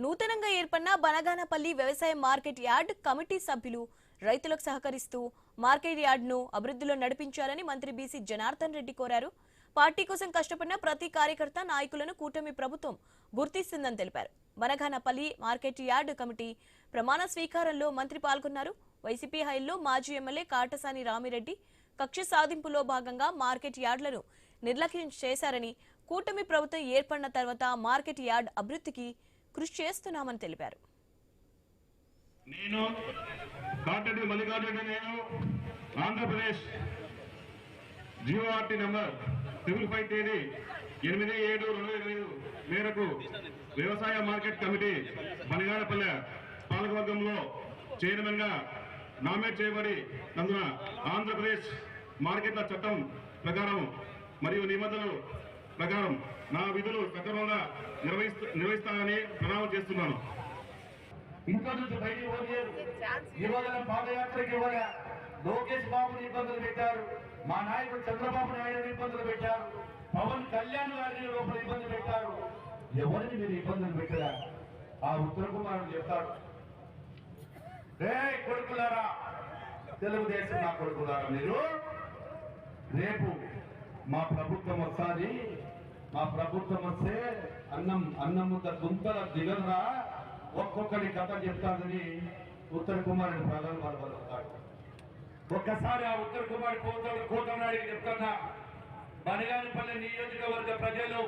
నూతనంగా ఏర్పడిన బనగానపల్లి వ్యవసాయ మార్కెట్ యార్డ్ కమిటీ సభ్యులు రైతులకు సహకరిస్తూ మార్కెట్ యార్డ్ను అభివృద్ధిలో నడిపించాలని మంత్రి బీసీ జనార్దన్ రెడ్డి కోరారు. పార్టీ కోసం కష్టపడిన ప్రతి కార్యకర్త నాయకులను కూటమి ప్రభుత్వం గుర్తిస్తుందని తెలిపారు. బనగానపల్లి మార్కెట్ యార్డ్ కమిటీ ప్రమాణ స్వీకారంలో మంత్రి పాల్గొన్నారు. వైసీపీ హైల్లో మాజీ ఎమ్మెల్యే కాటసాని రామిరెడ్డి కక్ష సాధింపులో భాగంగా మార్కెట్ యార్డ్లను నిర్లక్ష్యం చేశారని, కూటమి ప్రభుత్వం ఏర్పడిన తర్వాత మార్కెట్ యార్డ్ అభివృద్ధికి కృషి చేస్తున్నామని తెలిపారు. నేను కాటరెడ్డి మల్లికార్జున నేను ఆంధ్రప్రదేశ్ జీఓఆర్టీ నంబర్ 555 తేదీ 8/7/2025 మేరకు వ్యవసాయ మార్కెట్ కమిటీ బనగానపల్లె పాలకవర్గంలో చైర్మన్ గా నామినేట్ చేయబడి నందున ఆంధ్రప్రదేశ్ మార్కెట్ల చట్టం ప్రకారం మరియు నిబంధనల ప్రకారం నా విధులు సక్రమంగా నిర్వహిస్తానని ప్రమాణం చేస్తున్నాను. ఇంట్లో నుంచి బయటికి పోయారు. ఇవాళ పాదయాత్రకి ఇవాళ లోకేష్ బాబుని ఇబ్బందులు పెట్టారు, మా నాయకుడు చంద్రబాబు నాయుడు ఇబ్బందులు పెట్టారు, పవన్ కళ్యాణ్ గారిని లోపల ఇబ్బందులు పెట్టారు. ఎవరిని మీరు ఇబ్బందులు పెట్టారా? ఆ ఉత్తర కుమారుడు చెప్తాడు, రే కొడుకులారా, తెలుగుదేశం నా కొడుకులారా, మీరు రేపు మా ప్రభుత్వం వస్తుంది, మా ప్రభుత్వం వస్తే అన్నముద్ద గుంతల దిగదురా, ఒక్కొక్కరి కథ చెప్తాదని ఉత్తర కుమారుని ప్రధాని వాళ్ళు పలుకుతాడు. ఒక్కసారి ఆ ఉత్తర కుమారి కోటనాయుడికి చెప్తున్నా, బనగానపల్లి నియోజకవర్గ ప్రజలు,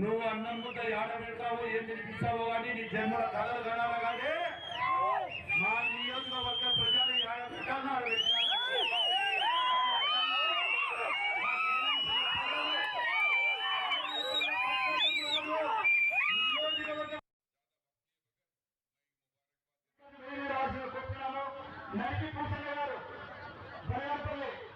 నువ్వు అన్నం ముద్ద ఆడ పెడతావో ఏం తినిపిస్తావో కానీ నీ జన్మల కథలు కనాలి, కానీ మా నియోజకవర్గ ప్రజలు ఆడ పెట్టాలి. నరికి పూసలు